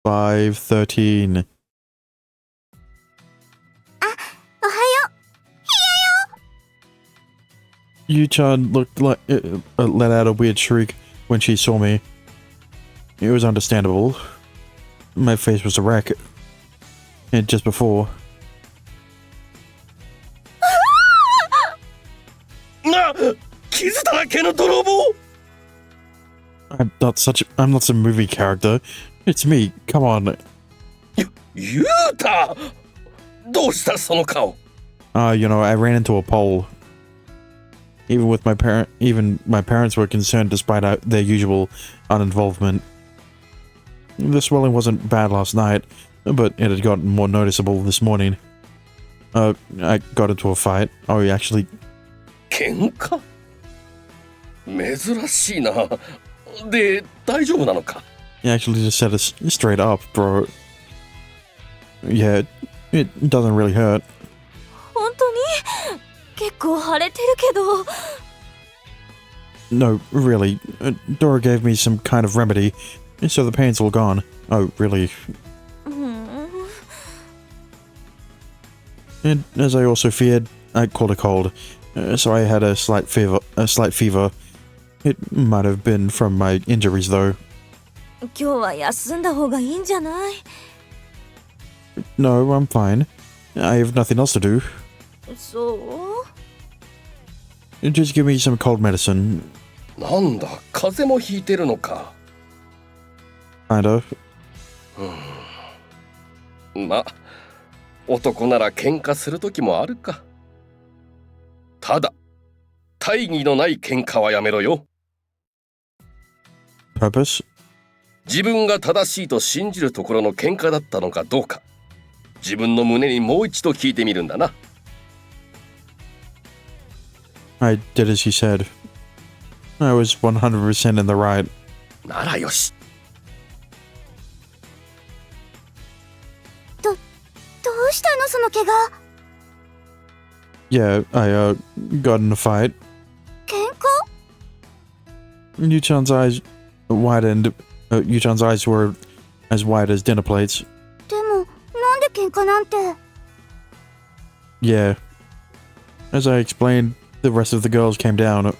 5:13. あ、おはよう。Yu-chan looked like let out a weird shriek when she saw me. It was understandable. My face was a wreck. And just before. な、傷だらけの泥棒。I'm not some movie character. It's me. Come on. ゆうた、どうしたその顔。I ran into a pole. Even my parents were concerned despite their usual uninvolvement. The swelling wasn't bad last night, but it had gotten more noticeable this morning. I got into a fight. Oh, actually... 喧嘩？珍しいな。で、大丈夫なのか？ He actually just said it straight up, bro. Yeah, it doesn't really hurt. 本当に結構腫れてるけど。No, really. Dora gave me some kind of remedy, so the pain's all gone. Oh, really? And as I also feared, I caught a cold, so I had a slight fever. It might have been from my injuries, though. 今日は休んだ方がいいんじゃない？ No, I'm fine. I have nothing else to do. そう？ Just give me some cold medicine. なんだ、風邪もひいてるのか。Kinda. ま、男なら喧嘩する時もあるか。ただ、大義のない喧嘩はやめろよ。Purpose? 自分が正しいと信じるところの喧嘩だったのかどうか、自分の胸にもう一度聞いてみるんだな。I did as he said. I was 100% in the right. ならよし。どうしたのその怪我？ Yeah, I got in a fight. 喧嘩？ Yu-chan's eyes widened. Yu-chan's eyes were as wide as dinner plates. でもなんで喧嘩なんて。 Yeah. As I explained, the rest of the girls came down.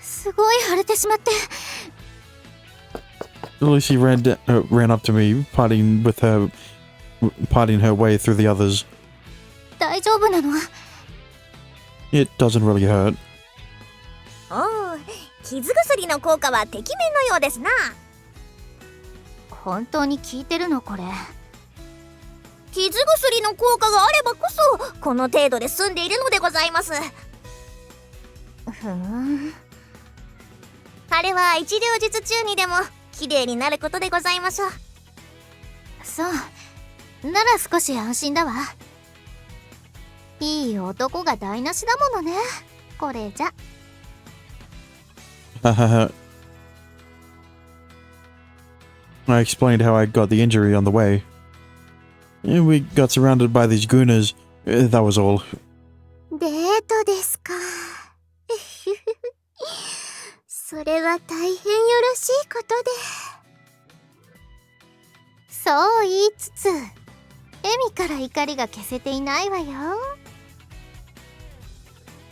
すごい腫れてしまって。 Lucy ran up to me, parting her way through the others. 大丈夫なの？ It doesn't really hurt. おお、傷薬の効果はてきめんのようですな。本当に効いてるのこれ？傷薬の効果があればこそこの程度で済んでいるのでございます。ふん。あれは一両日中にでも綺麗になることでございましょう。そう。なら少し安心だわ。いい男が台無しだものね。これじゃ。I explained how I got the injury on the way. We got surrounded by these gooners. That was all. デートですか。それは大変よろしいことで。そう言いつつ、エミから怒りが消せていないわよ。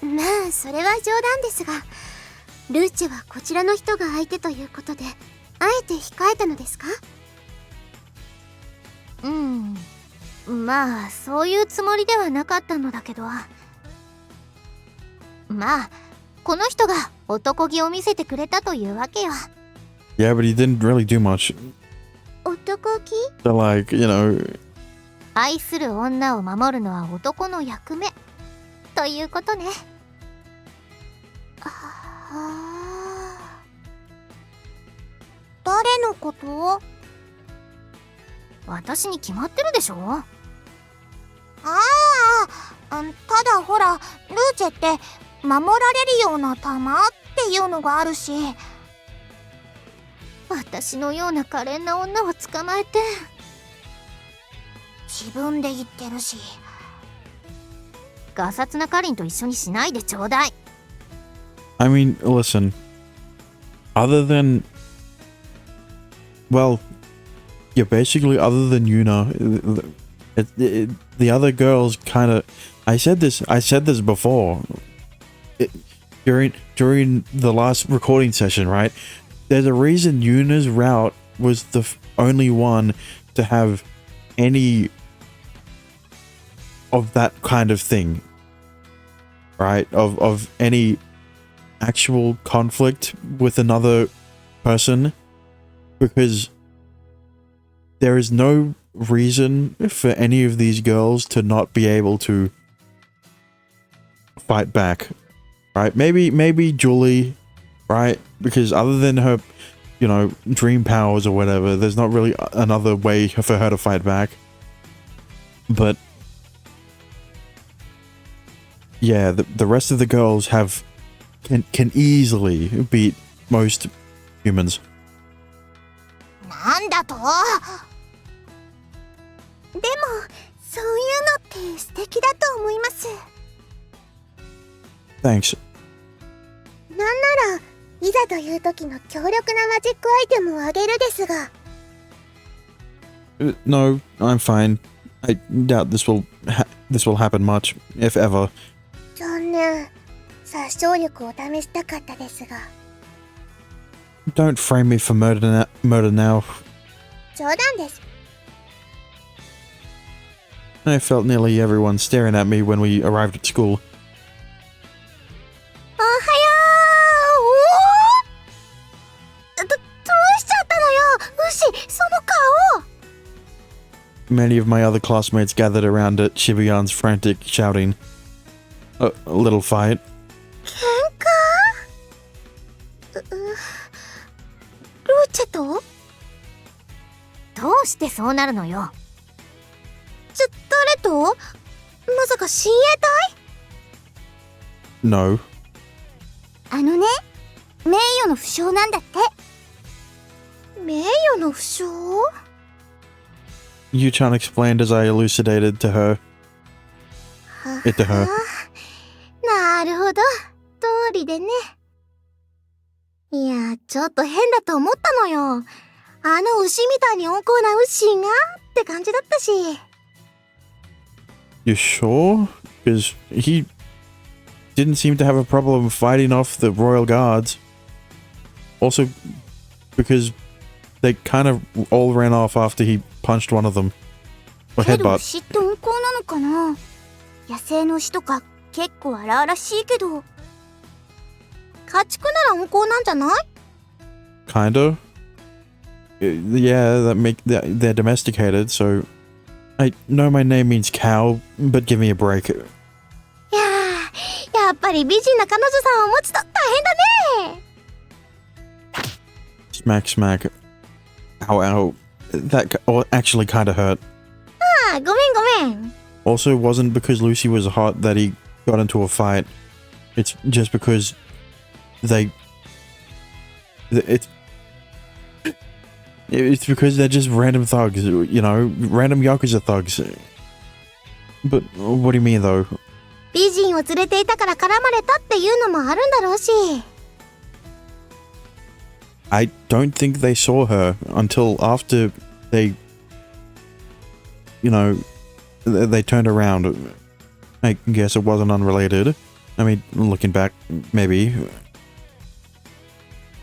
まあそれは冗談ですが、ルーチェはこちらの人が相手ということで、あえて控えたのですか？まあそういうつもりではなかったのだけど、まあこの人が男気を見せてくれたというわけよ。 Yeah, but he didn't really do much. 男気？ So, like, 愛する女を守るのは男の役目ということね。誰のこと？私に決まってるでしょ。ただほら、ルーチェって守られるような玉っていうのがあるし、私のような可憐な女を捕まえて。自分で言ってるし。ガサツなカリンと一緒にしないでちょうだい。 I mean, listen. Other than, well, yeah, basically, other than Yuna, the other girls kind of. I said this before. During the last recording session, right? There's a reason Yuna's route was the only one to have any of that kind of thing, right? Of any actual conflict with another person, because there is no reason for any of these girls to not be able to fight back, right? Maybe Julie, right? Because other than her, you know, dream powers or whatever, there's not really another way for her to fight back. But yeah, the rest of the girls can easily beat most humans. なんだと。でもそういうのって素敵だと思います。 Thanks. なんならいざという時の強力なマジックアイテムをあげるですが。No, I'm fine. I doubt this will happen much, if ever. 残念。殺傷力を試したかったですが。 Don't frame me for murder now. 冗談です。 I felt nearly everyone staring at me when we arrived at school. おはよう。どうしちゃったのよ、ウシ、その顔。 Many of my other classmates gathered around at Shibuyan's frantic shouting. A little fight. 喧嘩？ルーチェと？どうしてそうなるのよ。誰と？まさか親衛隊？ No. あのね、名誉の負傷なんだって。名誉の負傷Yu-chan explained as I elucidated to her. It to her. なるほど、通りでね。いや、ちょっと変だと思ったのよ。あの牛みたいに温厚な牛がって感じだったし。 You sure? Because he didn't seem to have a problem fighting off the royal guards. Also, because they kind of all ran off after he punched one of them. Or けど headbutt. 牛って温厚なのかな。野生の牛とか結構荒々しいけど、家畜なら温厚なんじゃない？ Kinda. Yeah, they're domesticated, so I know my name means cow, but give me a break. いやー、やっぱり美人な彼女さんを持つと大変だね。 Smack, smack. Ow, ow. That actually kind of hurt. ああ、ごめんごめん。 Also, it wasn't because Lucy was hot that he got into a fight. It's just because it's because they're just random thugs, you know, random Yakuza thugs. But what do you mean, though? 美人を連れていたから絡まれたっていうのもあるんだろうし。 I don't think they saw her until after they, you know, they turned around. I guess it wasn't unrelated. I mean, looking back, maybe.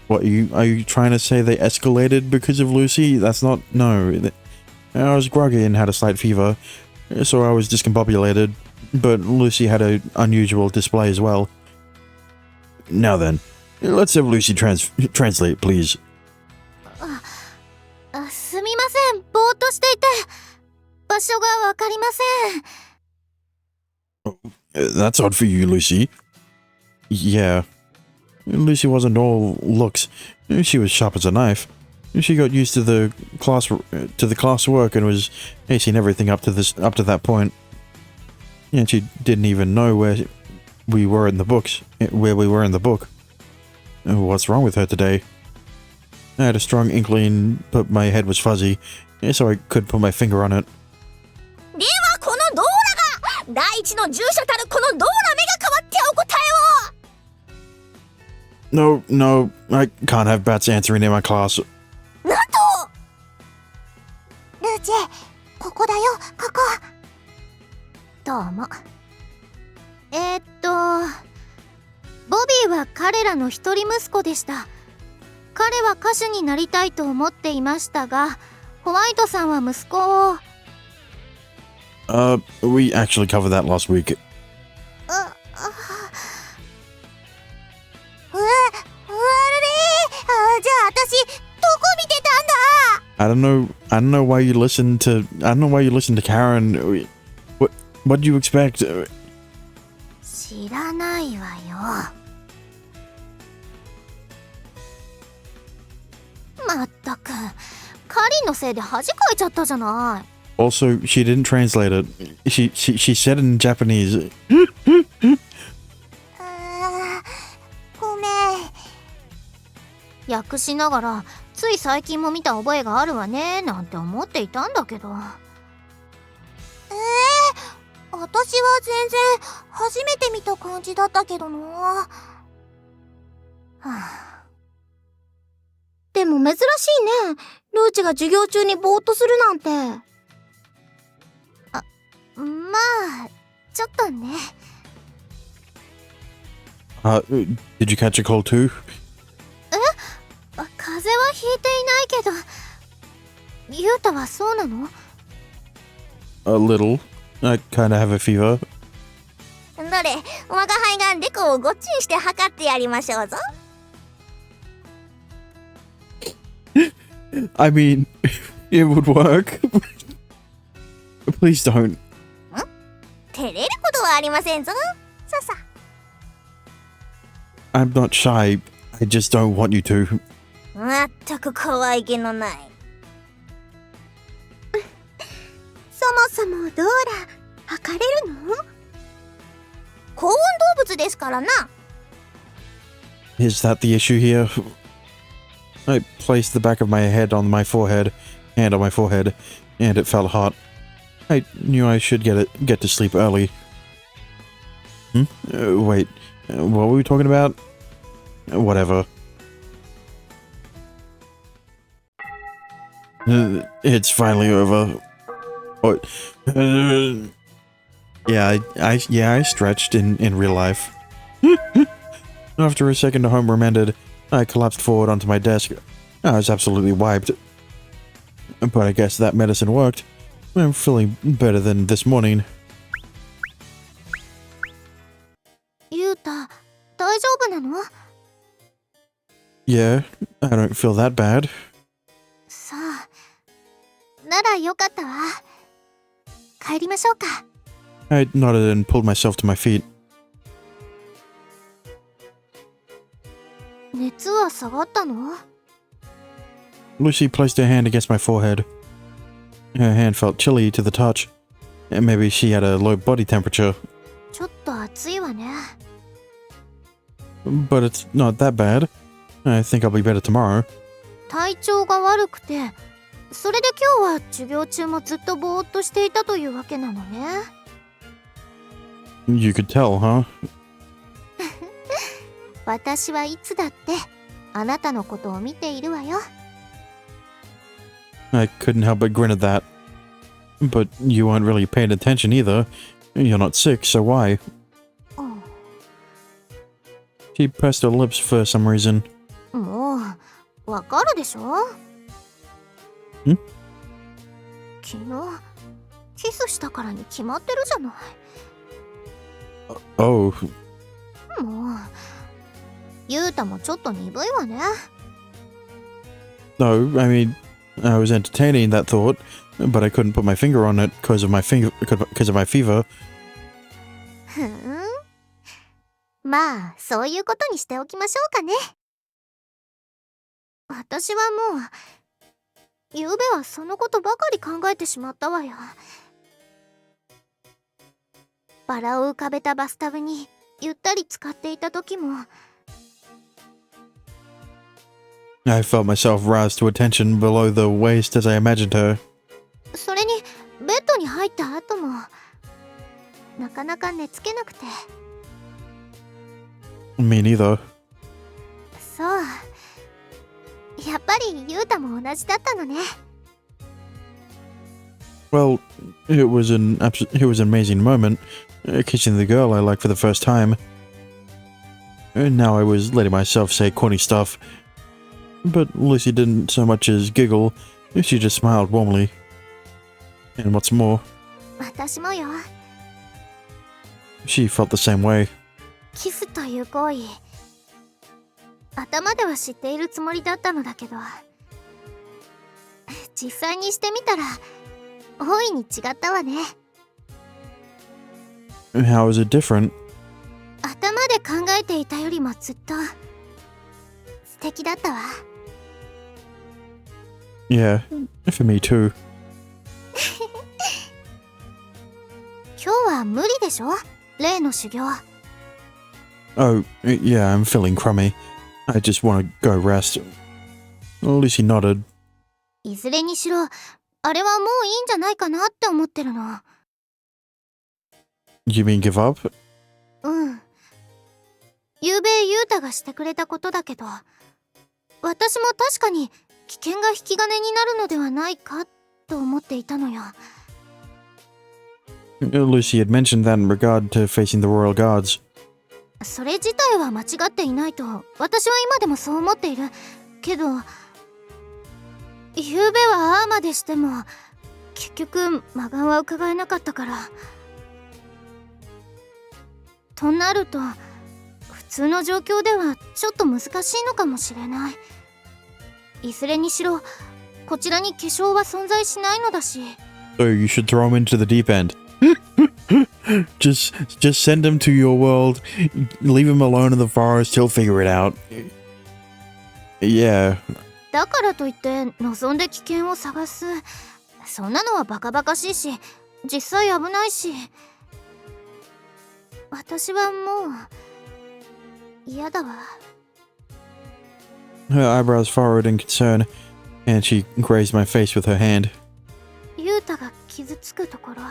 What, are you trying to say they escalated because of Lucy? That's not... No. I was groggy and had a slight fever, so I was discombobulated, but Lucy had an unusual display as well. Now then, let's have Lucy translate, please. すみません、ぼーっとしていて、場所がわかりません。 That's odd for you, Lucy. Yeah. Lucy wasn't all looks. She was sharp as a knife. She got used to the classwork and was acing everything up to that point. And she didn't even know where we were in the book. What's wrong with her today? I had a strong inkling, but my head was fuzzy, so I couldn't put my finger on it. ではこのドーラが第一の従者たるこのドーラ目が変わってお答えを。 No, I can't have bats answering in my class. なんと。ルーチェ、ここだよ、ここ。どうも。ボビーは彼らの一人息子でした。彼は歌手になりたいと思っていましたが、ホワイトさんは息子を。We actually covered that last week. じゃあ私どこ見てたんだ。 I don't know why you listen to Karen. What do you expect? 知らないわよ。まったく、カリンのせいで恥かいちゃったじゃない。Also, she didn't translate it. She said it in Japanese. ごめん。訳しながら、つい最近も見た覚えがあるわねなんて思っていたんだけど。私は全然初めて見た感じだったけどな。はあ、でも珍しいね。ルーチが授業中にぼーっとするなんて。まあちょっとね。Did you catch a cold too? 風邪はひいていないけど。ユウタはそうなの？ A little. I kinda have a fever. どれ、我が輩がデコをごっちにして測ってやりましょうぞ。I mean, it would work. Please don't. 照れることはありませんぞ。ささ。I'm not shy. I just don't want you to. まったく可愛げのない。そもそもドーラ測れるの？高温動物ですからな。Is that the issue here? I placed the back of my hand on my forehead, and it felt hot. I knew I should get to sleep early. Wait, what were we talking about? Whatever. It's finally over. What? Yeah, I stretched in real life. After a second home remended, I collapsed forward onto my desk. I was absolutely wiped. But I guess that medicine worked. I'm feeling better than this morning. ユウタ、大丈夫なの？ Yeah, I don't feel that bad. さあ、ならよかったわ。帰りましょうか。I nodded and pulled myself to my feet. 熱は下がったの？ Lucy placed her hand against my forehead. Her hand felt chilly to the touch. And maybe she had a low body temperature. ちょっと暑いわね。But it's not that bad. I think I'll be better tomorrow. 体調が悪くて、それで今日は授業中もずっとぼーっとしていたというわけなのね。You could tell, huh? 私はいつだってあなたのことを見ているわよ。I couldn't help but grin at that. But you weren't really paying attention either. You're not sick, so why? She pressed her lips for some reason. もう、わかるでしょ？ん？昨日、キスしたからに決まってるじゃない。Oh. もう、ユウタもちょっと鈍いわね。No, I mean, I was entertaining that thought, but I couldn't put my finger on it because of my fever. ふん。まあ、そういうことにしておきましょうかね。私はもう、ゆうべはそのことばかり考えてしまったわよ。バラを浮かべたバスタブにゆったり浸かっていた時も、I felt myself rise to attention below the waist as I imagined her. それにベッドに入った後も、なかなか寝つけなくて。 Me neither. そう、やっぱりユウタも同じだったのね。 Well, it was an amazing moment, kissing the girl I liked for the first time. And now I was letting myself say corny stuff. But Lucy didn't so much as giggle, she just smiled warmly. And what's more, 私もよ。 she felt the same way. キスという行為、頭では知っているつもりだったのだけど、実際にしてみたら大いに違ったわね。 How is it different? 頭で考えていたよりもずっと素敵だったわ。 Yeah, for me too. 今日は無理でしょ、例の修行。 Oh, yeah, I'm feeling crummy. I just want to go rest. Lucy nodded. いずれにしろあれはもういいんじゃないかなって思ってるの。 You mean give up? うん。ゆうべユウタがしてくれたことだけど、私も確かに危険が引き金になるのではないかと思っていたのよ。 Lucy had mentioned that in regard to facing the royal guards. それ自体は間違っていないと私は今でもそう思っているけど、ゆうべはああまでしても結局魔眼は伺えなかったから。となると普通の状況ではちょっと難しいのかもしれない。いずれにしろこちらに化粧は存在しないのだし。 So you should throw him into the deep end. Just send him to your world. Leave him alone in the forest. He'll figure it out. Yeah. だからといって望んで危険を探す、そんなのはバカバカしいし実際危ないし、私はもう嫌だわ。 Her eyebrows furrowed in concern, and she grazed my face with her hand. ユウタが傷つくところ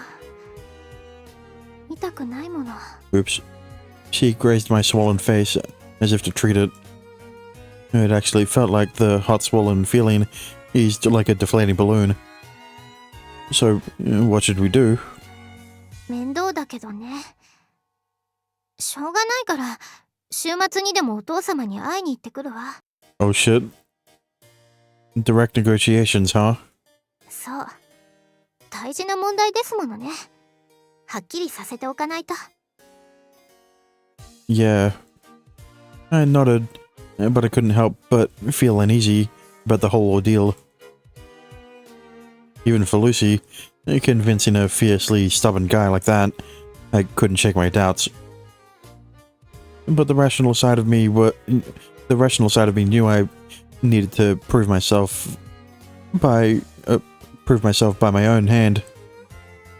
痛くないもの。 Oops. She grazed my swollen face as if to treat it. It actually felt like the hot swollen feeling eased like a deflating balloon. So, what should we do? 面倒だけどね。しょうがないから週末にでもお父様に会いに行ってくるわ。 Oh shit. Direct negotiations, huh? そう、大事な問題ですものね。はっきりさせておかないと。 Yeah. I nodded, but I couldn't help but feel uneasy about the whole ordeal. Even for Lucy, convincing a fiercely stubborn guy like that, I couldn't shake my doubts. But the rational side of me knew I needed to prove myself by my own hand.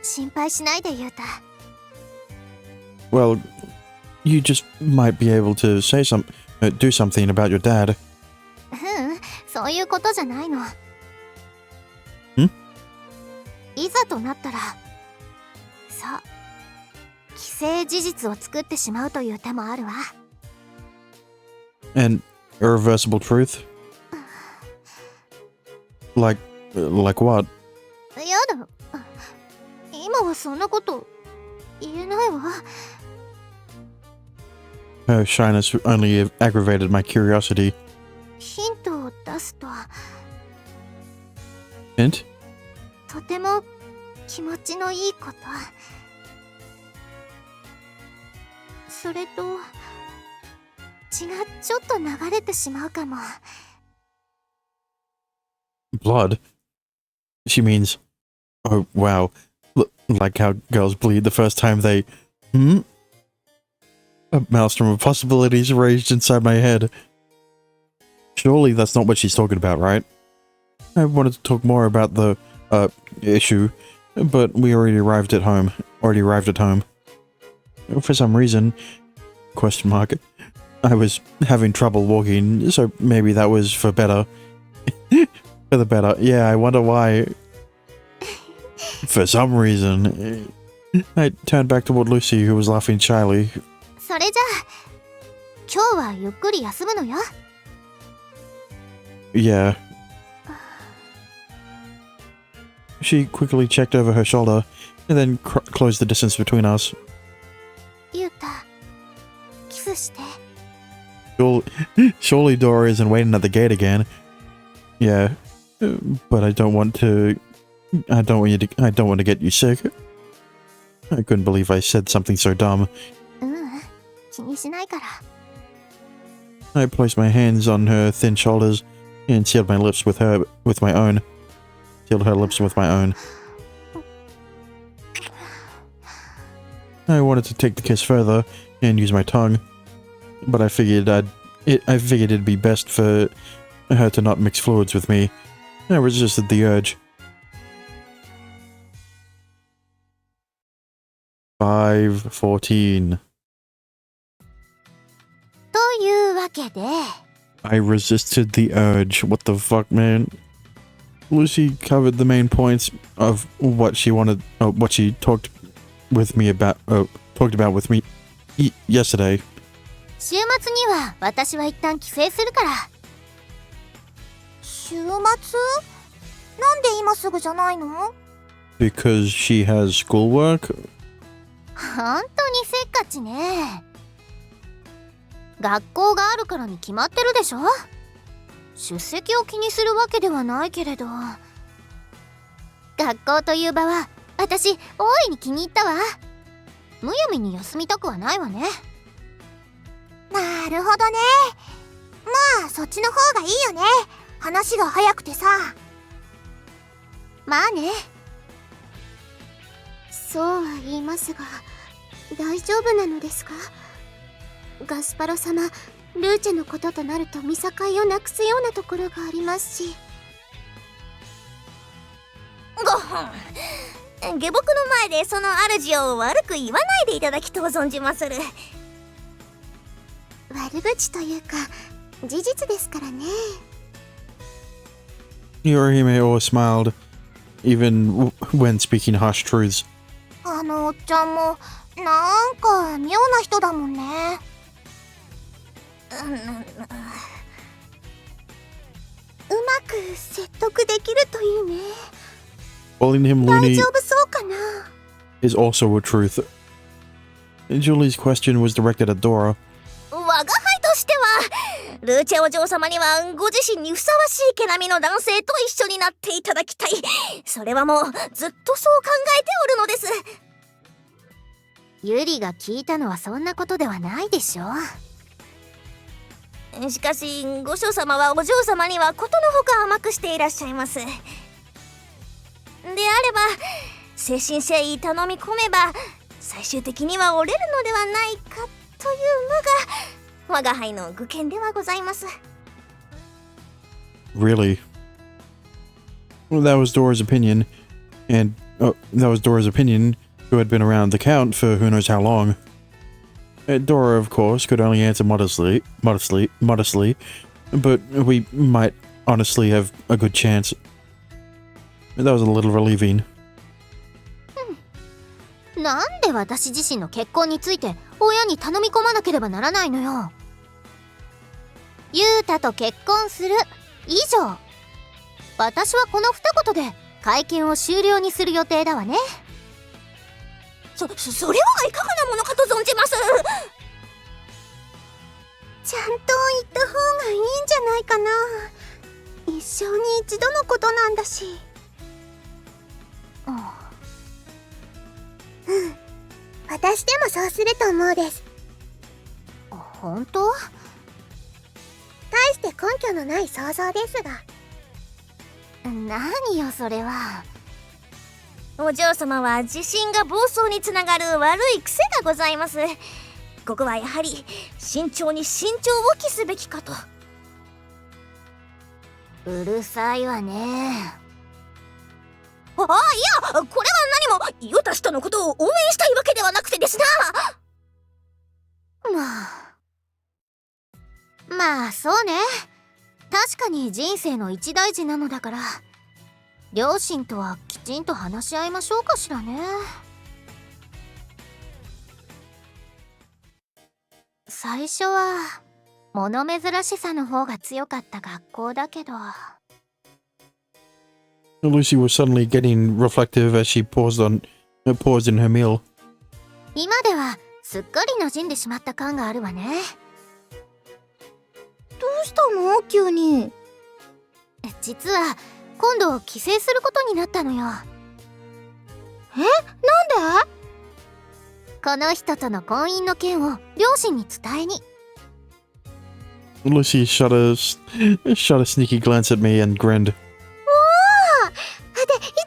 心配しないでユウタ。 Well, you just might be able to do something about your dad. そういうことじゃないの。いざとなったら、そう、既成事実を作ってしまうという手もあるわ。 An irreversible truth? Like what? やだ、今はそんなこと言えないわ。 Her shyness only aggravated my curiosity. ヒントを出すと、 Hint? とても気持ちのいいこと。それと血がちょっと流れてしまうかも。 Blood? She means... Oh, wow. Like how girls bleed the first time they... A maelstrom of possibilities raged inside my head. Surely that's not what she's talking about, right? I wanted to talk more about the, issue, but we already arrived at home. For some reason, I was having trouble walking, so maybe that was for better. For the better. Yeah, I wonder why. For some reason. I turned back toward Lucy, who was laughing shyly. それじゃあ今日はゆっくり休むのよ。 Yeah. She quickly checked over her shoulder, and then closed the distance between us. ゆうたキスして。 Surely Dora isn't waiting at the gate again. Yeah, but I don't want to get you sick. I couldn't believe I said something so dumb. 気にしないから。 I placed my hands on her thin shoulders and sealed my lips with my own. Sealed her lips with my own. I wanted to take the kiss further and use my tongue, but I figured it'd be best for her to not mix fluids with me. I resisted the urge. 5:14. というわけで I resisted the urge. What the fuck, man? Lucy covered the main points of what she wanted, what she talked about with me yesterday. 週末には私は一旦帰省するから。週末？なんで今すぐじゃないの？ Because she has schoolwork? 本当にせっかちね。学校があるからに決まってるでしょ。出席を気にするわけではないけれど、学校という場は私大いに気に入ったわ。むやみに休みたくはないわね。なるほどね。まあそっちの方がいいよね。話が早くてさ。まあね。そうは言いますが大丈夫なのですか？ガスパロ様、ルーチェのこととなると見境をなくすようなところがありますし。ごはん、下僕の前でその主を悪く言わないでいただきと存じまする。悪口というか事実ですからね。 Yorihime always smiled, even when speaking harsh truths. あのおっちゃんもなんか妙な人だもんね。うまく説得できるといいね。 Calling him 大 loony 丈夫そうかな。 is also a truth. Julie's question was directed at Dora. 我が輩としてはルーチェお嬢様にはご自身にふさわしい毛並みの男性と一緒になっていただきたい。それはもうずっとそう考えておるのです。ユリが聞いたのはそんなことではないでしょ。しかしご嬢様はお嬢様にはことのほか甘くしていらっしゃいます。であれば誠心誠意頼み込めば最終的には折れるのではないかというのが我が輩の愚見ではございます。 Really? Well, that was Dora's opinion, who had been around the Count for who knows how long. Dora, of course, could only answer modestly, but we might honestly have a good chance. That was a little relieving. なんで私自身の結婚について親に頼み込まなければならないのよ。ユータと結婚する以上、私はこの二言で会見を終了にする予定だわね。それはいかがなものかと存じます。ちゃんと言った方がいいんじゃないかな。一生に一度のことなんだし。私でもそうすると思うです。本当？大して根拠のない想像ですが。何よそれは。お嬢様は自信が暴走につながる悪い癖がございます。ここはやはり慎重に慎重を期すべきかと。うるさいわね。いや、これは何もユタ氏とのことを応援したいわけではなくてですな。まあそうね。確かに人生の一大事なのだから、両親とはきちんと話し合いましょうかしらね。最初は物珍しさの方が強かった学校だけど。Lucy was suddenly getting reflective as she paused in her meal. 今ではすっかり馴染んでしまった感があるわね。どうしたの急に。実は今度帰省することになったのよ。なんで？この人との婚姻の件を両親に伝えに。Lucy shot a sneaky glance at me and grinned. で、い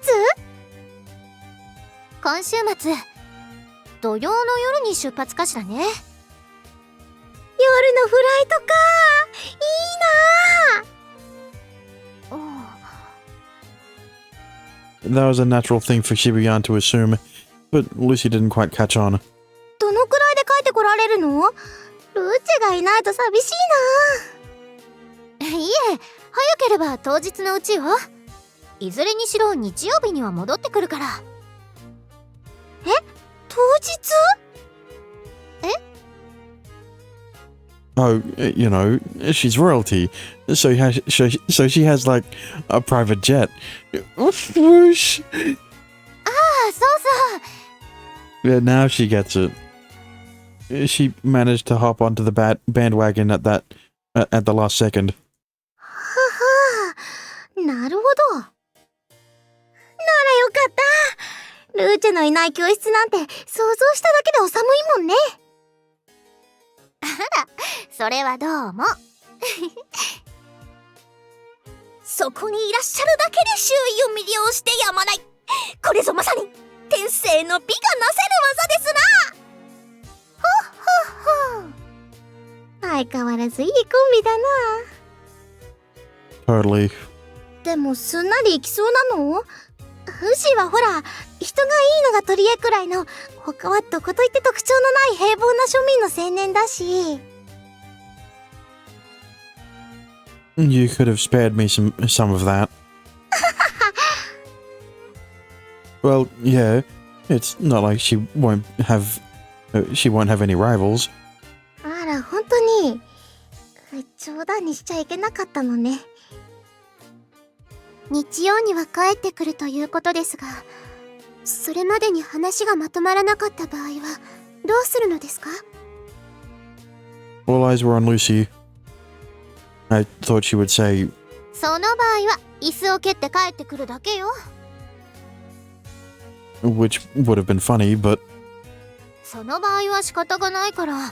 つ？今週末、土曜の夜に出発かしらね。夜のフライトか。いいな。That was a natural thing for Shibuyan to assume, but Lucy didn't quite catch on. どのくらいで帰ってこられるの？ルーチェがいないと寂しいな。いえ、早ければ当日のうちよ。いずれにしろ日曜日には戻ってくるから。当日？Oh, you know, she's royalty, so she has like a private jet. Whoosh. そうそう。 Yeah, now she gets it. She managed to hop onto the bandwagon at the last second. なるほど。ならよかった。ルーチェのいない教室なんて想像しただけでお寒いもんね。あら、それはどうも。そこにいらっしゃるだけで周囲を魅了してやまない。これぞまさに天性の美がなせる技ですな。ほっほっほ。相変わらずいいコンビだな。Totally. でもすんなりいきそうなの？フシはほら、人がいいのが取り柄くらいの、他はどこといって特徴のない平凡な庶民の青年だし。You could have spared me some of that. Well, yeah, it's not like she won't have any rivals. あら、本当に。冗談にしちゃいけなかったのね。日曜には帰ってくるということですが、それまでに話がまとまらなかった場合はどうするのですか？ All eyes were on Lucy. I thought she would say, その場合は椅子を蹴って帰ってくるだけよ。 which would have been funny, but その場合は仕方がないから、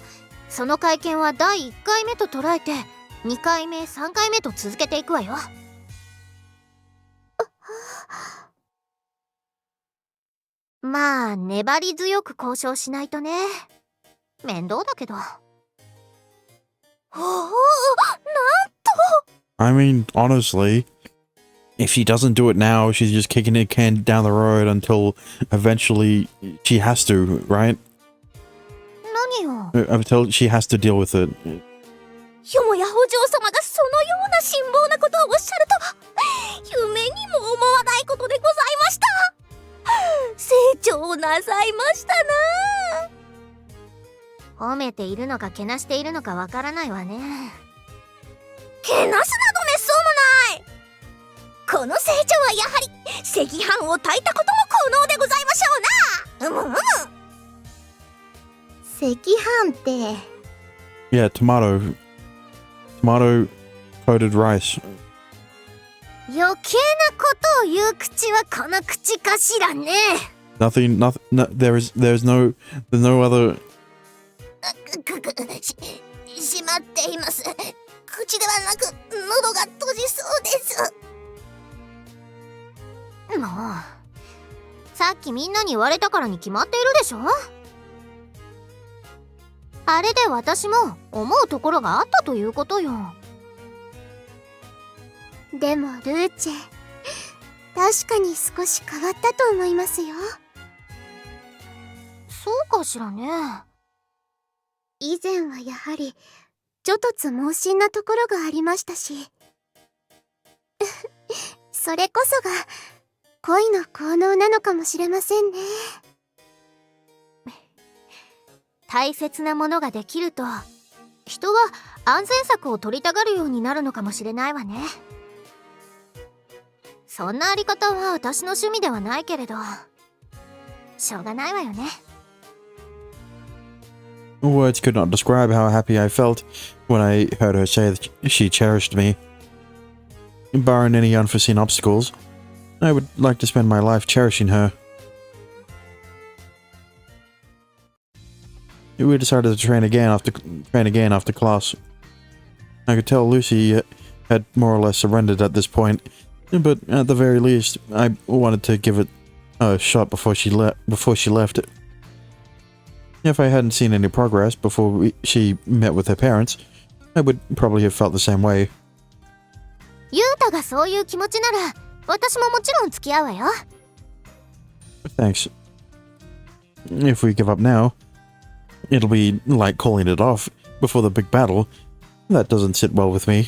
その会見は第1回目と捉えて2回目3回目と続けていくわよ。まあ粘り強く交渉しないとね。面倒だけど。おお、なんと。 I mean, honestly, if she doesn't do it now, she's just kicking a can down the road until eventually she has to, right? 何よ。 Until she has to deal with it. よもやお嬢様がそのような辛抱なことをおっしゃるとは、夢にも思わないことでございました。成長なさいましたな。褒めているのかけなしているのかわからないわね。けなすなどめっそうもない。この成長はやはり赤飯を炊いたことも効能でございましょうな。赤飯って。 Yeah, tomato coated rice. 余計なことを言う口はこの口かしらね。Nothing. No, there's no other. しまっています。口ではなく喉が閉じそうです。もうさっきみんなに言われたからに決まっているでしょ。あれで私も思うところがあったということよ。でもルーチェ、確かに少し変わったと思いますよ。そうかしらね。以前はやはりちょっとつ猛進なところがありましたしそれこそが恋の効能なのかもしれませんね。大切なものができると人は安全策を取りたがるようになるのかもしれないわね。そんなあり方は私の趣味ではないけれど、しょうがないわよね。Words could not describe how happy I felt when I heard her say that she cherished me. Barring any unforeseen obstacles, I would like to spend my life cherishing her. We decided to train again after class. I could tell Lucy had more or less surrendered at this point, but at the very least, I wanted to give it a shot before she left. If I hadn't seen any progress before she met with her parents, I would probably have felt the same way. ユータがそういう気持ちなら、私ももちろん付き合うわよ。Thanks. If we give up now, it'll be like calling it off before the big battle. That doesn't sit well with me.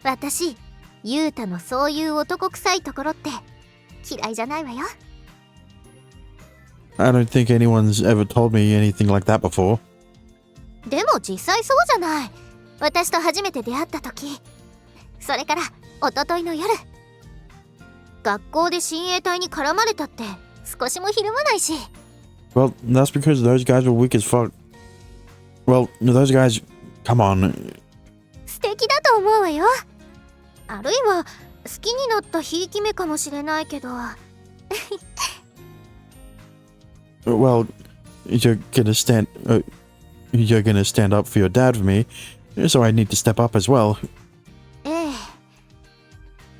私、ユータのそういう男臭いところって嫌いじゃないわよ。I don't think anyone's ever told me anything like that before. でも実際そうじゃない。私と初めて出会った時、それから一昨日の夜、学校で親衛隊に絡まれたって少しもひるまないし。Well, that's because those guys were weak as fuck. Well, those guys, come on. 素敵だと思うわよ。あるいは好きになったひいき目かもしれないけど。Well, you're gonna stand up for your dad for me, so I need to step up as well. ええ。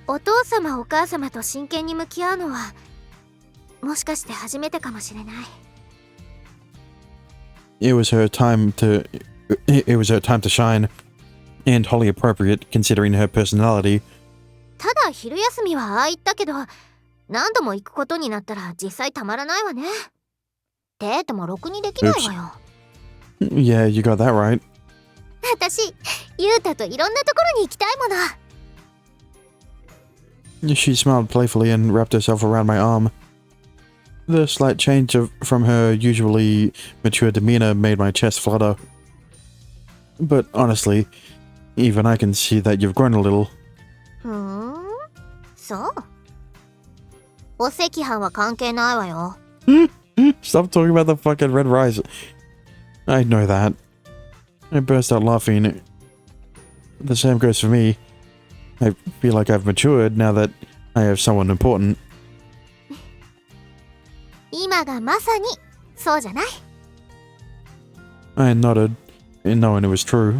お父様お母様と真剣に向き合うのは、もしかして初めてかもしれない。It was her time to shine, and wholly appropriate considering her personality. ただ昼休みはああ言ったけど、何度も行くことになったら実際たまらないわね。デートもろくにできないわよ。Yeah, you got that right. 私、ユータといろんなところに行きたいもの。She smiled playfully and wrapped herself around my arm. The slight change from her usually mature demeanor made my chest flutter. But honestly, even I can see that you've grown a little. そう。お赤飯は関係ないわよ。Stop talking about the fucking red rice. I know that. I burst out laughing. The same goes for me. I feel like I've matured now that I have someone important. 今がまさにそうじゃない。I nodded, knowing it was true.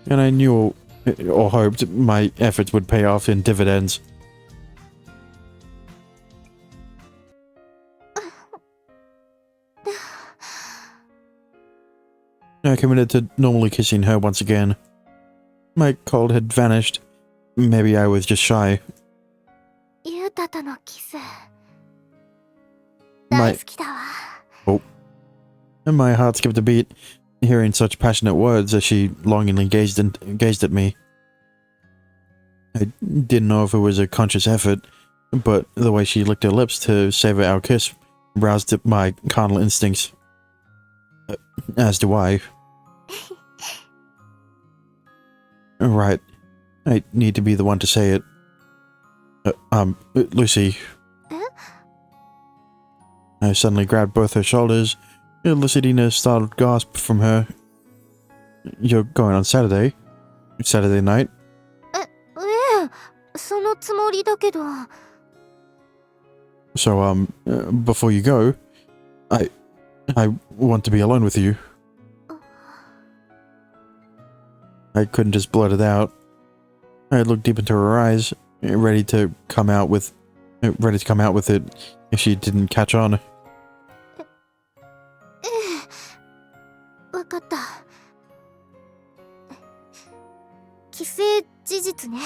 And I knew or hoped my efforts would pay off in dividends. I committed to normally kissing her once again. My cold had vanished. Maybe I was just shy. ユータとのキス、 My- 大好きだわ。 And my heart skipped a beat, hearing such passionate words as she longingly gazed at me. I didn't know if it was a conscious effort, but the way she licked her lips to savor our kiss roused my carnal instincts. As do I. Right. I need to be the one to say it. Lucy. I suddenly grabbed both her shoulders, eliciting a startled gasp from her. You're going on Saturday? Saturday night? ええ、そのつもりだけど。 So, before you go, I want to be alone with you. I couldn't just blurt it out. I looked deep into her eyes, ready to come out with it if she didn't catch on. ええ、わかった。既成事実ね。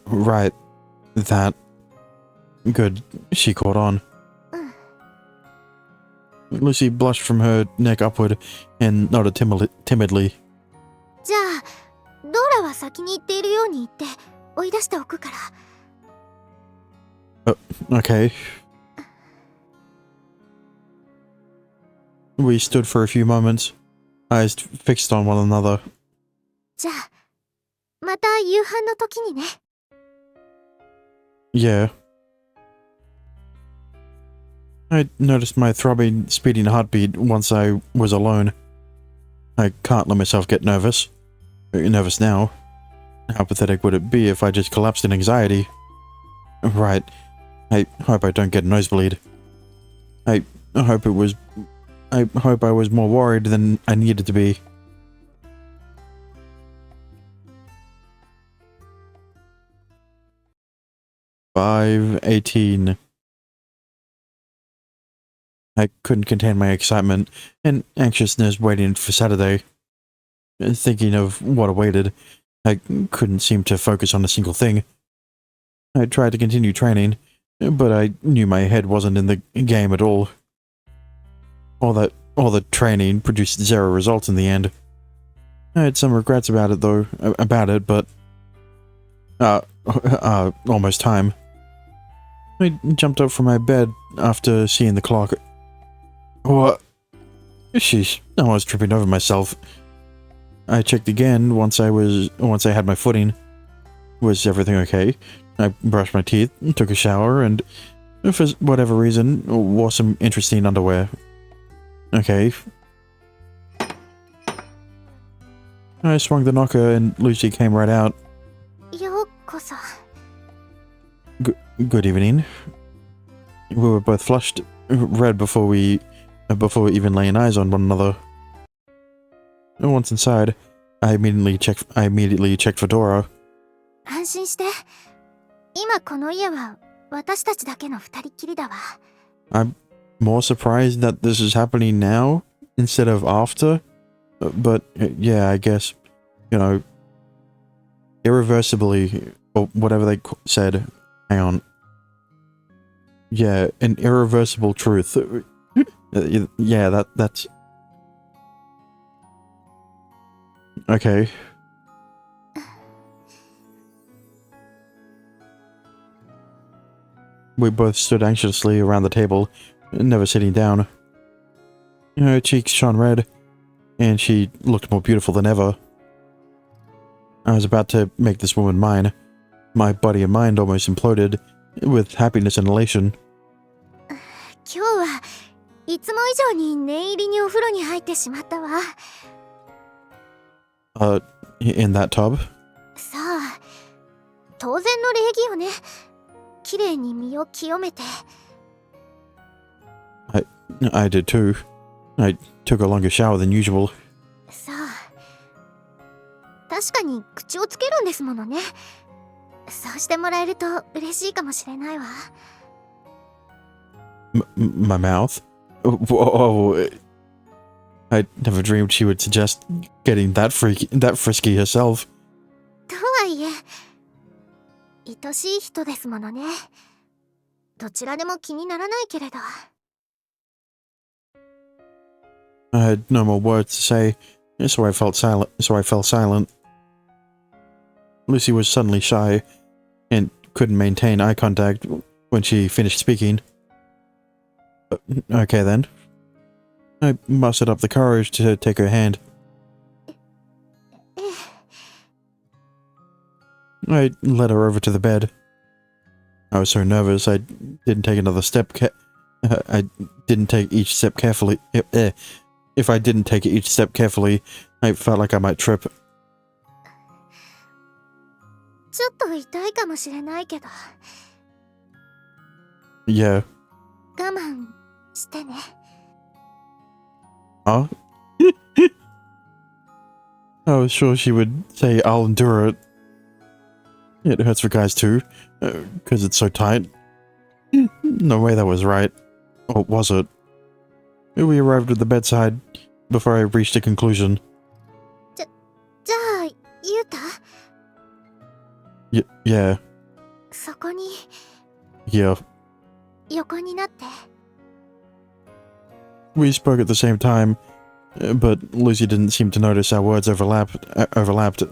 Right. That. Good. She caught on. Lucy blushed from her neck upward and nodded timidly. じゃあ、ドーラは先に行っているように言って追い出しておくから。Okay. We stood for a few moments, eyes fixed on one another. じゃあ、また夕飯の時にね。Yeah. I noticed my throbbing, speeding heartbeat once I was alone. I can't let myself get nervous. Nervous now. How pathetic would it be if I just collapsed in anxiety? Right. I hope I don't get a nosebleed. I hope I was more worried than I needed to be. $5:18. I couldn't contain my excitement and anxiousness waiting for Saturday. Thinking of what awaited, I couldn't seem to focus on a single thing. I tried to continue training, but I knew my head wasn't in the game at all. All the training produced zero results in the end. I had some regrets about it but almost time. I jumped up from my bed after seeing the clock. What? Sheesh, I was tripping over myself. I checked again once I had my footing. Was everything okay? I brushed my teeth, took a shower, and for whatever reason, wore some interesting underwear. Okay. I swung the knocker and Lucy came right out. ようこそ。 Good evening. We were both flushed, red before even laying eyes on one another. Once inside, I immediately checked for Dora. 安心して。今この家は私たちだけの二人きりだわ。 I'm more surprised that this is happening now instead of after. But yeah, I guess, irreversibly, or whatever they said. Hang on. Yeah, an irreversible truth. Yeah, that's... Okay. We both stood anxiously around the table, never sitting down. Her cheeks shone red, and she looked more beautiful than ever. I was about to make this woman mine. My body and mind almost imploded, with happiness and elation. 今日はいつも以上に念入りにお風呂に入ってしまったわ。In that tub? さあ、当然の礼儀よね。きれいに身を清めて。I did too. I took a longer shower than usual. さあ、確かに口をつけるんですものね。そうしてもらえると嬉しいかもしれないわ。My mouth? Whoa. I never dreamed she would suggest getting that frisky herself. とはいえ、愛しい人ですものね。どちらでも気にならないけれど。I had no more words to say, so I fell silent. Lucy was suddenly shy, and couldn't maintain eye contact when she finished speaking. Okay then. I mustered up the courage to take her hand. I led her over to the bed. I was so nervous I didn't take another step I didn't take each step carefully. If I didn't take each step carefully, I felt like I might trip. ちょっと痛いかもしれないけど。Yeah. 我慢してね。Huh? I was sure she would say I'll endure it. It hurts for guys too, because it's so tight. No way that was right. Or was it? We arrived at the bedside before I reached a conclusion. じゃあ、ゆうた？ Yeah. そこに Yeah. 横になって。 We spoke at the same time, but Lucy didn't seem to notice our words overlapped.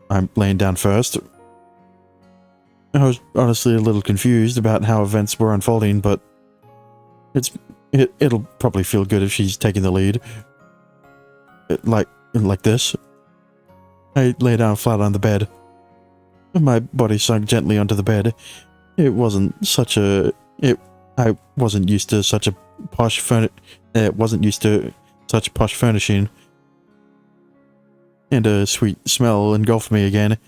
I'm laying down first. I was honestly a little confused about how events were unfolding, but it's It'll probably feel good if she's taking the lead. Like this. I lay down flat on the bed. My body sunk gently onto the bed. I wasn't used to such a posh furnishing. And a sweet smell engulfed me again,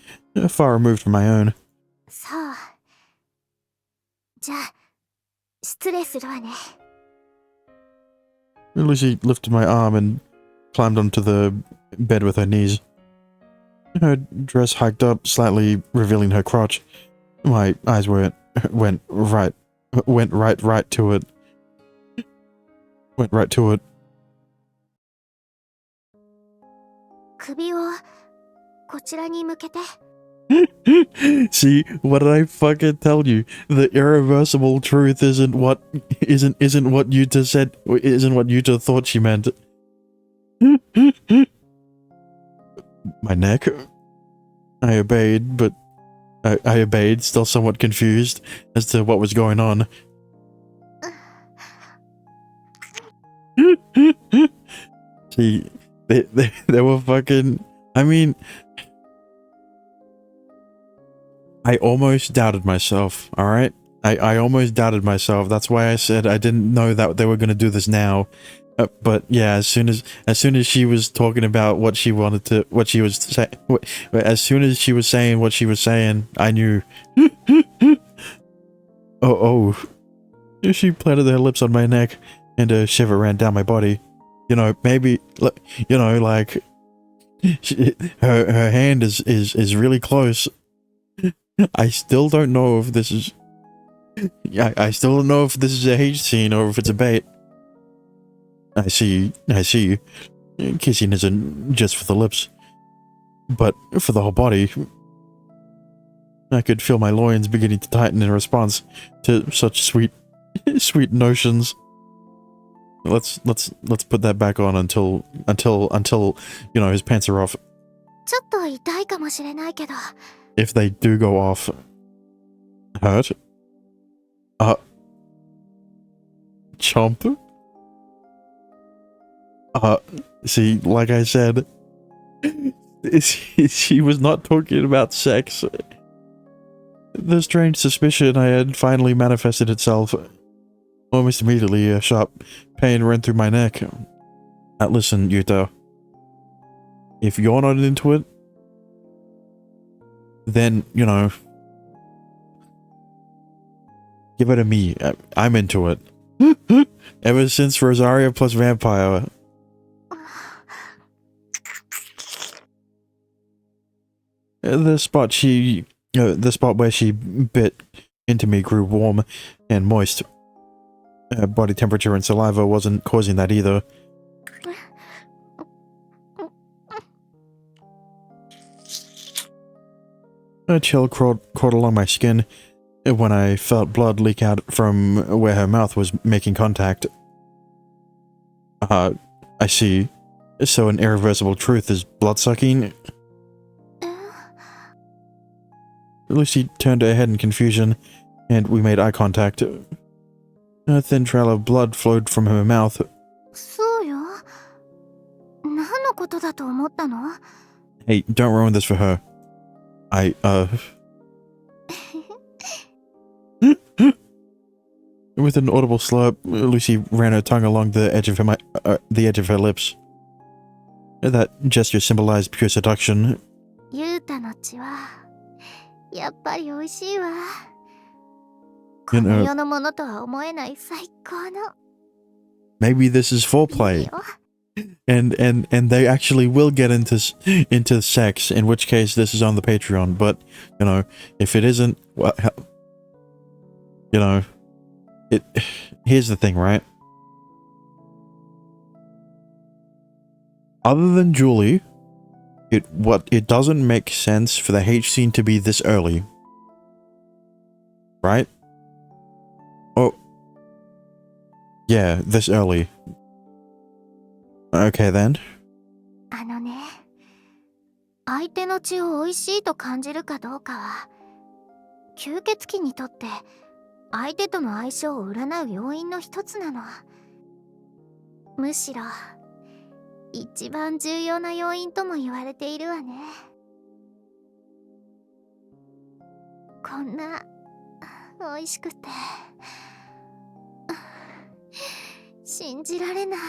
far removed from my own. さあ。じゃあ、失礼するわね。Lucy lifted my arm and climbed onto the bed with her knees. Her dress hiked up, slightly revealing her crotch. My eyes went right to it. Went right to it. 首をこちらに向けて。See, what did I fucking tell you? The irreversible truth isn't what Yuta said, isn't what Yuta thought she meant. My neck. I obeyed, but I obeyed, still somewhat confused as to what was going on. See, they were fucking. I mean, I almost doubted myself. All right, I almost doubted myself. That's why I said I didn't know that they were gonna do this now. But yeah, as soon as she was talking about what she wanted to, what she was saying, as soon as she was saying what she was saying, I knew. oh, she planted her lips on my neck, and a shiver ran down my body. You know, maybe, you know, like, her hand is really close. I still don't know if this is. I still don't know if this is a H scene or if it's a bait. I see. Kissing isn't just for the lips, but for the whole body. I could feel my loins beginning to tighten in response to such sweet notions. Let's put that back on until you know his pants are off. ちょっと痛いかもしれないけど。 If they do go off, hurt. Chomp. See, like I said, she was not talking about sex. The strange suspicion I had finally manifested itself. Almost immediately, a sharp pain ran through my neck. Listen, Yuta. If you're not into it, then, you know, give it to me. I'm into it. Ever since Rosario plus Vampire. The spot where she bit into me grew warm and moist. Body temperature and saliva wasn't causing that either. A chill crawled along my skin when I felt blood leak out from where her mouth was making contact. I see. So an irreversible truth is blood-sucking? Lucy turned her head in confusion, and we made eye contact. A thin trail of blood flowed from her mouth. そうよ。何のことだと思ったの? Hey, don't ruin this for her. With an audible slurp, Lucy ran her tongue along the edge of her lips. That gesture symbolized pure seduction. ユータの血はやっぱり美味しいわ。この世のものとは思えない最高の。Maybe this is foreplay. And they actually will get into sex, in which case this is on the Patreon. But, you know, if it isn't, well, you know, here's the thing, right? Other than Julie, it doesn't make sense for the H scene to be this early. Right? Oh. Yeah, this early. Okay then. あのね、相手の血を美味しいと感じるかどうかは、吸血鬼にとって相手との相性を占う要因の一つなの。むしろ一番重要な要因とも言われているわね。こんな美味しくて信じられない。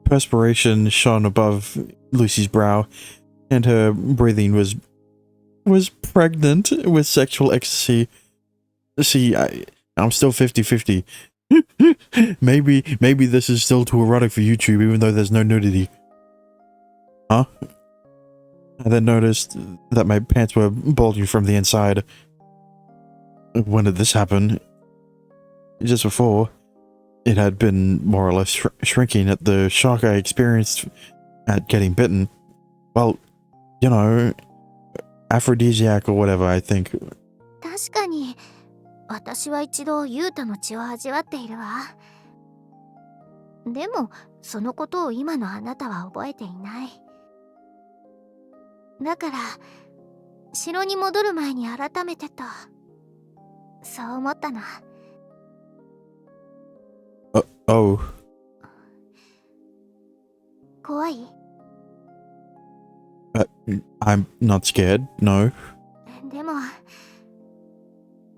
Perspiration shone above Lucy's brow, and her breathing was pregnant with sexual ecstasy. See, I'm still 50-50. Maybe this is still too erotic for YouTube, even though there's no nudity. Huh? I then noticed that my pants were bulging from the inside. When did this happen? Just before. It had been more or less shrinking at the shock I experienced at getting bitten. Well, you know, aphrodisiac or whatever, I think. 確かに私は一度ユータの血を味わっているわ。でもそのことを今のあなたは覚えていない。だから城に戻る前に改めてとそう思ったの。Oh. 怖い？ I'm not scared, no. でも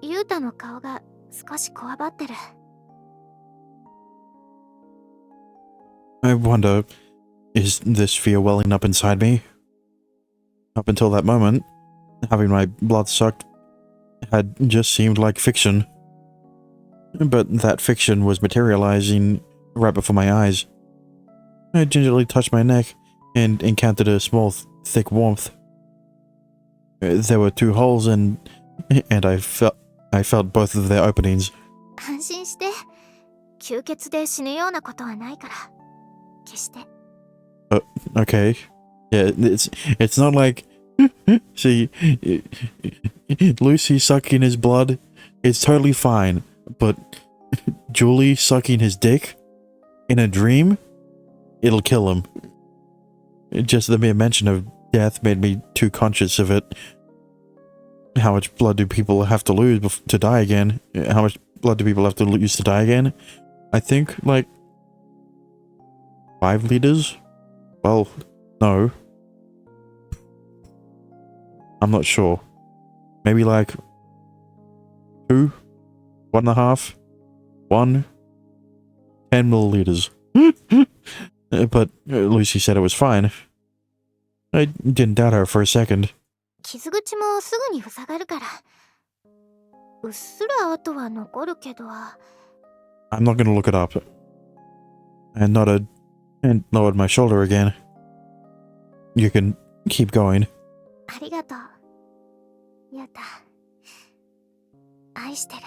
ユータの顔が少しこわばってる。I wonder, is this fear welling up inside me? Up until that moment, having my blood sucked had just seemed like fiction. But that fiction was materializing right before my eyes. I gingerly touched my neck and encountered a small, thick warmth. There were 2 holes and I felt both of their openings. 安心して。吸血で死ぬようなことはないから。決して。Okay. Yeah, it's not like see Lucy sucking his blood, it's totally fine. But Julie sucking his dick in a dream, it'll kill him. Just the mere mention of death made me too conscious of it. How much blood do people have to lose to die again? How much blood do people have to lose to die again? I think like 5 liters? Well, no. I'm not sure. Maybe like 2? 1.5? 1? 10 milliliters. But Lucy said it was fine. I didn't doubt her for a second. 傷口もすぐに塞がるから。うっすら跡は残るけど。I'm not gonna look it up. I nodded and lowered my shoulder again. You can keep going. ありがとう。ユータ。愛してる。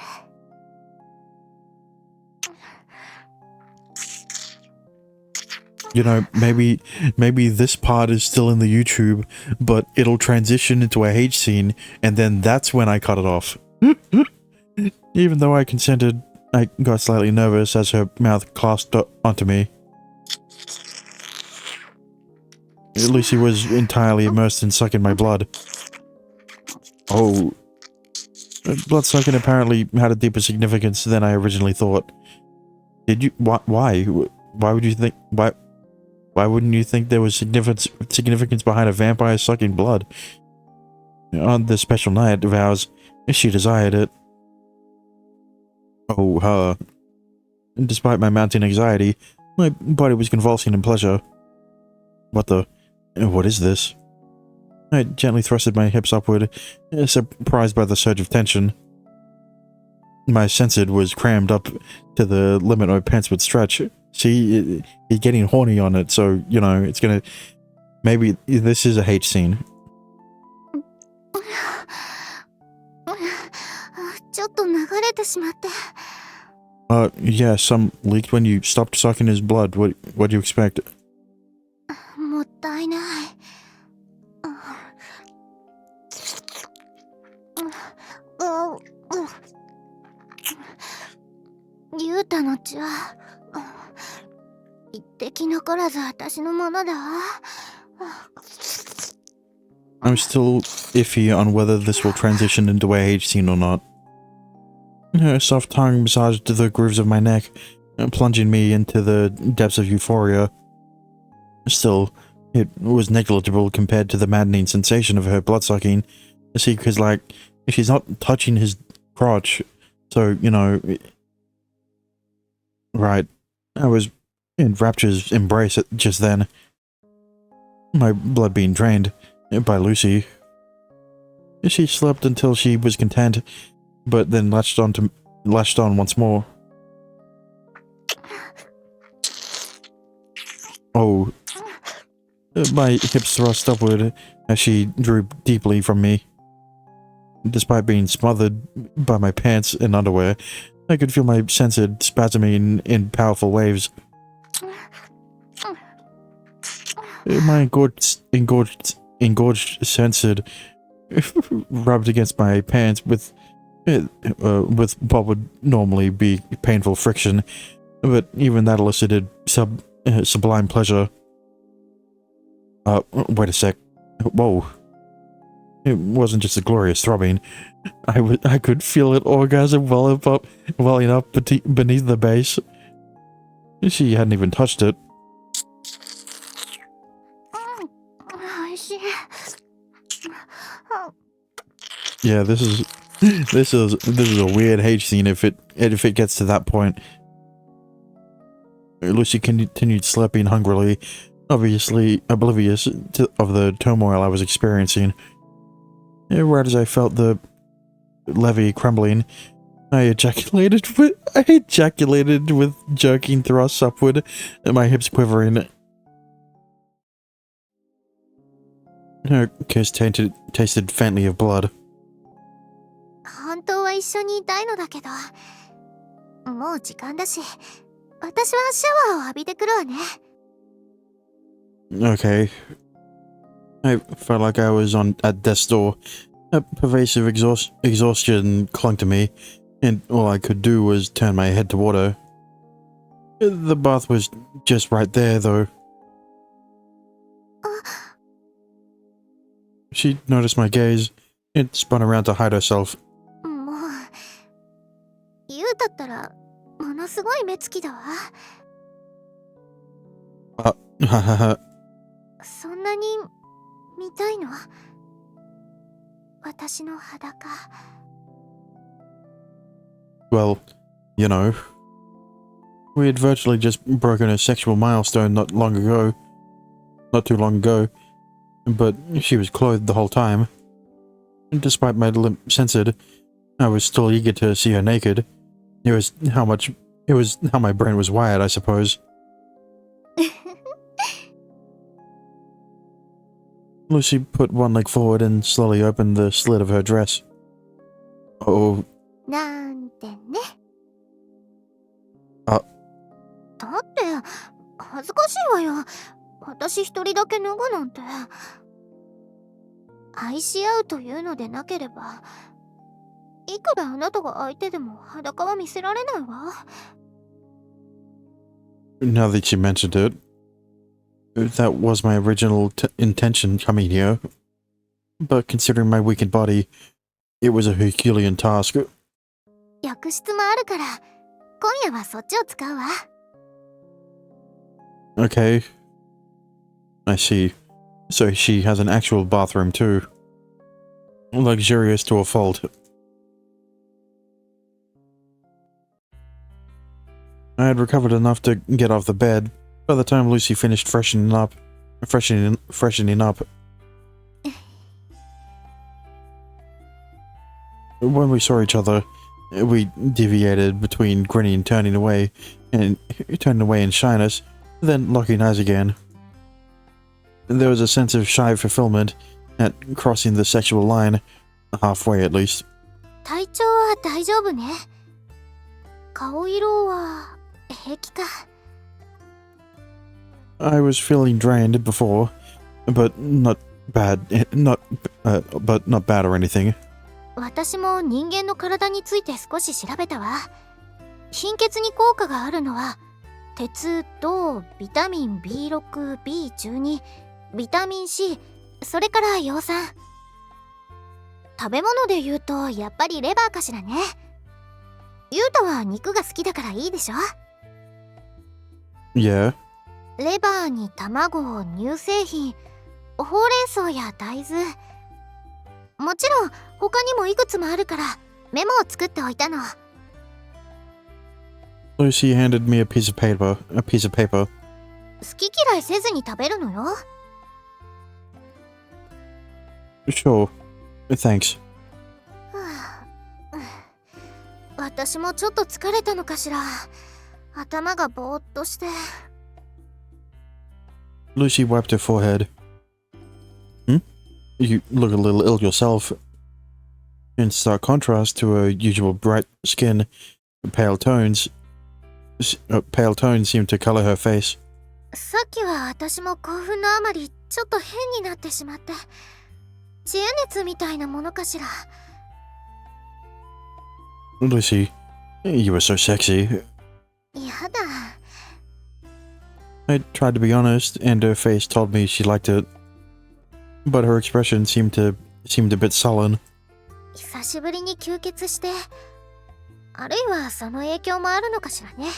You know, maybe this part is still in the YouTube, but it'll transition into a H scene, and then that's when I cut it off. Even though I consented, I got slightly nervous as her mouth clasped onto me. Lucy was entirely immersed in sucking my blood. Oh. Blood sucking apparently had a deeper significance than I originally thought. Did you? Why? Why would you think? Why wouldn't you think there was significance behind a vampire sucking blood? On this special night, vows, she desired it. Oh, her. Despite my mounting anxiety, my body was convulsing in pleasure. What is this? I gently thrusted my hips upward, surprised by the surge of tension. My sensor was crammed up to the limit my pants would stretch. See, he's getting horny on it, so, you know, it's gonna... Maybe this is a H scene. ちょっと流れてしまって。Yeah, some leaked when you stopped sucking his blood. What do you expect? もったいない。ユータの血は一滴残らず私のものだわ。I'm still iffy on whether this will transition into a H scene or not. Her soft tongue massaged the grooves of my neck, plunging me into the depths of euphoria. Still, it was negligible compared to the maddening sensation of her bloodsucking. See, because, like, she's not touching his crotch, so, you know... Right. I was in rapture's embrace just then. My blood being drained by Lucy. She slept until she was content, but then latched on once more. Oh. My hips thrust upward as she drew deeply from me. Despite being smothered by my pants and underwear, I could feel my censored spasming in powerful waves. My engorged censored rubbed against my pants with what would normally be painful friction, but even that elicited sublime pleasure. Wait a sec. Whoa. It wasn't just a glorious throbbing. I could feel it orgasm welling up beneath the base. She hadn't even touched it. Yeah, this is a weird H scene if it gets to that point. Lucy continued slurping hungrily, obviously oblivious of the turmoil I was experiencing. Right as I felt the levee crumbling, I ejaculated with jerking thrusts upward, and my hips quivering. Her kiss tasted faintly of blood. 本当は一緒にいたいのだけど、もう時間だし、私はシャワーを浴びてくるわね。Okay. I felt like I was at death's door. A pervasive exhaustion clung to me, and all I could do was turn my head toward her. The bath was just right there, though. She noticed my gaze and spun around to hide herself. もう、言うだったら、ものすごい目つきだわ。ははは。そんなに見たいの？私の裸。Well, you know, we had virtually just broken a sexual milestone not too long ago, but she was clothed the whole time. And despite my limp censored, I was still eager to see her naked. It was how my brain was wired, I suppose. Lucy put one leg forward and slowly opened the slit of her dress. Oh. なんてね。あ。だって恥ずかしいわよ。私一人だけ脱ぐなんて。愛し合うというのでなければ、いくらあなたが相手でも裸は見せられないわ。Now that you mentioned it, that was my original intention coming here. But considering my weakened body, it was a Herculean task. 浴室もあるから、今夜はそっちを使うわ。Okay. I see. So she has an actual bathroom too. Luxurious to a fault. I had recovered enough to get off the bed by the time Lucy finished freshening up. When we saw each other, we deviated between grinning and turning away in shyness, then locking eyes again. There was a sense of shy fulfillment at crossing the sexual line, halfway at least. 体調は大丈夫ね。顔色は平気か。I was feeling drained before, but not bad or anything. 私も人間の体について少し調べたわ。貧血に効果があるのは鉄、銅、ビタミン B6、B12、ビタミン C、それから葉酸。食べ物で言うとやっぱりレバーかしらね。ユウタは肉が好きだからいいでしょ。 Yeah. レバーに卵、乳製品、ほうれん草や大豆。もちろん他にもいくつもあるからメモを作っておいたの。 Lucy handed me a piece of paper. 好き嫌いせずに食べるのよ。 Sure. Thanks. 私もちょっと疲れたのかしら。頭がぼーっとして。 Lucy wiped her forehead. You look a little ill yourself. In stark contrast to her usual bright skin, pale tones seemed to color her face. さっきは私も興奮のあまりちょっと変になってしまって、知恵熱みたいなものかしら。 Lucy, you were so sexy. やだ。 I tried to be honest, and her face told me she liked it. But her expression seemed a bit sullen. 久しぶりに吸血して、あるいはその影響もあるのかしらね。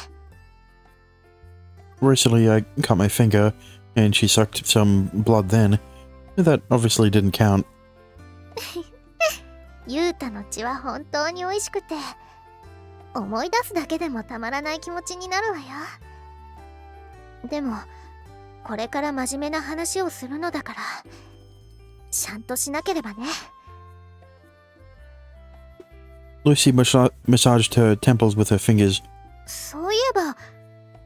Recently, I cut my finger, and she sucked some blood then. That obviously didn't count. ユウタの血は本当に美味しくて、思い出すだけでもたまらない気持ちになるわよ。でもこれから真面目な話をするのだから、ちゃんとしなければね。 Lucy massaged her temples with her fingers. そういえば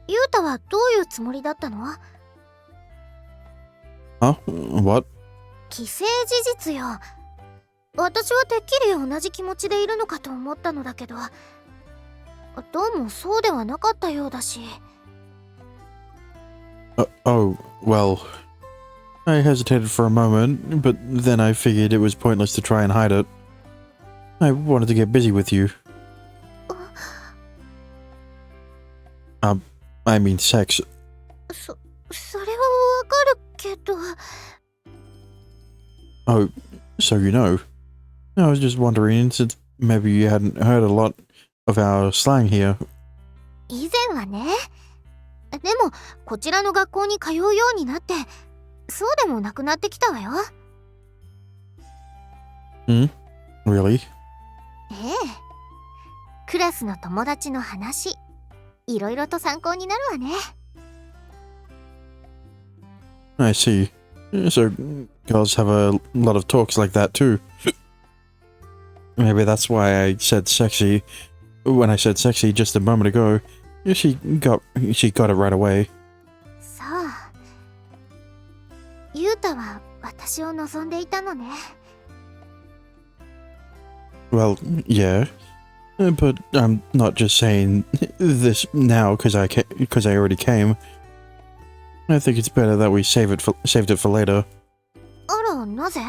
ユウタはどういうつもりだったの？ Huh? What? 既成事実よ。私はてっきり同じ気持ちでいるのかと思ったのだけど、どうもそうではなかったようだし。 Oh, well. I hesitated for a moment, but then I figured it was pointless to try and hide it. I wanted to get busy with you. I mean sex. それはわかるけど。 Oh, so you know. I was just wondering, since maybe you hadn't heard a lot of our slang here. 以前はね。でもこちらの学校に通うようになって、そうでもなくなってきたわよ。 Really? ええ。クラスの友達の話、いろいろと参考になるわね。 I see. So, girls have a lot of talks like that too. Maybe that's why I said sexy. When I said sexy just a moment ago, she got it right away. そう。ユウタは私を望んでいたのね。 Well, yeah. But I'm not just saying this now because I already came. I think it's better that we saved it for later. あら、なぜ？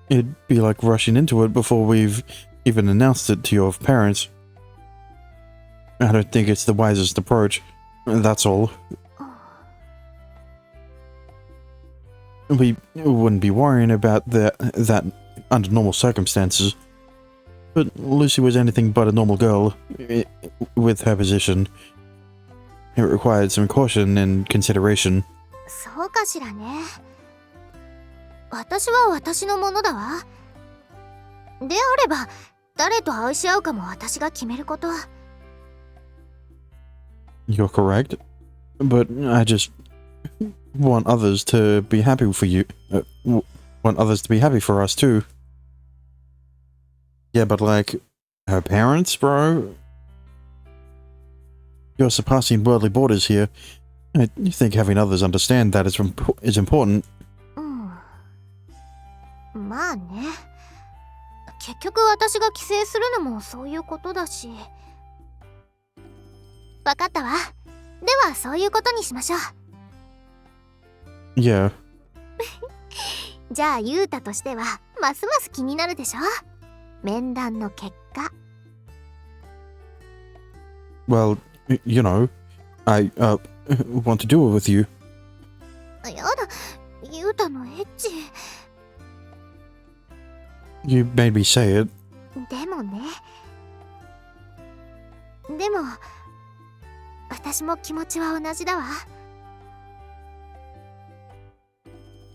It'd be like rushing into it before we've even announced it to your parents. I don't think it's the wisest approach. That's all. We wouldn't be worrying about that under normal circumstances. But Lucy was anything but a normal girl with her position. It required some caution and consideration. そうかしらね。私は私のものだわ。であれば、誰と愛し合うかも私が決めること。 You're correct. But I just want others to be happy for you. Want others to be happy for us too. Yeah, but like, her parents, bro? You're surpassing worldly borders here. I think having others understand that is important. うん。まあね。結局私が帰省するのもそういうことだし。わかったわ。ではそういうことにしましょう。 Yeah. じゃあユウタとしてはますます気になるでしょ。面談の結果。 Well, you know, I want to do it with you. やだ、ユウタのエッチ。 You made me say it. でもね、でも私も気持ちは同じだわ。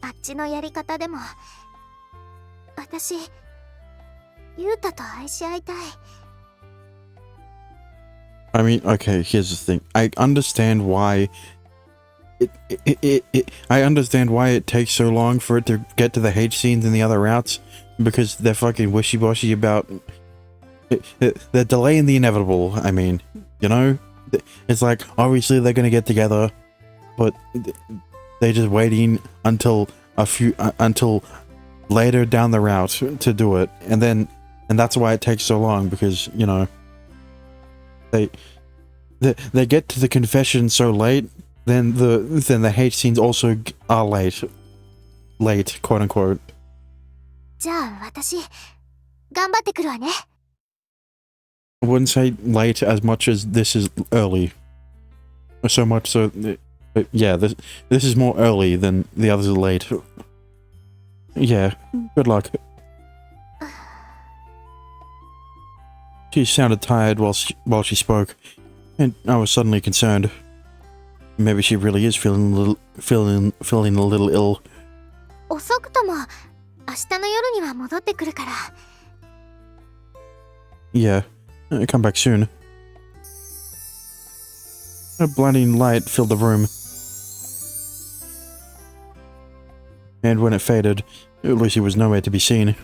あっちのやり方でも私ユウタと愛し合いたい。 I mean, okay, here's the thing. I understand why I understand why it takes so long for it to get to the H scenes in the other routes, because they're fucking wishy-washy about they're delaying the inevitable. I mean, you know, it's like obviously they're gonna get together, but they're just waiting until until later down the route to do it, and that's why it takes so long, because you know they get to the confession so late, then the H scenes also are late, quote unquote. じゃあ私頑張ってくるわね。 I wouldn't say late as much as this is early. So much so, yeah, this is more early than the others are late. Yeah, good luck. She sounded tired while she spoke, and I was suddenly concerned. Maybe she really is feeling a little ill. 遅くとも明日の夜には戻ってくるから。 Yeah, come back soon. A blinding light filled the room, and when it faded, Lucy was nowhere to be seen.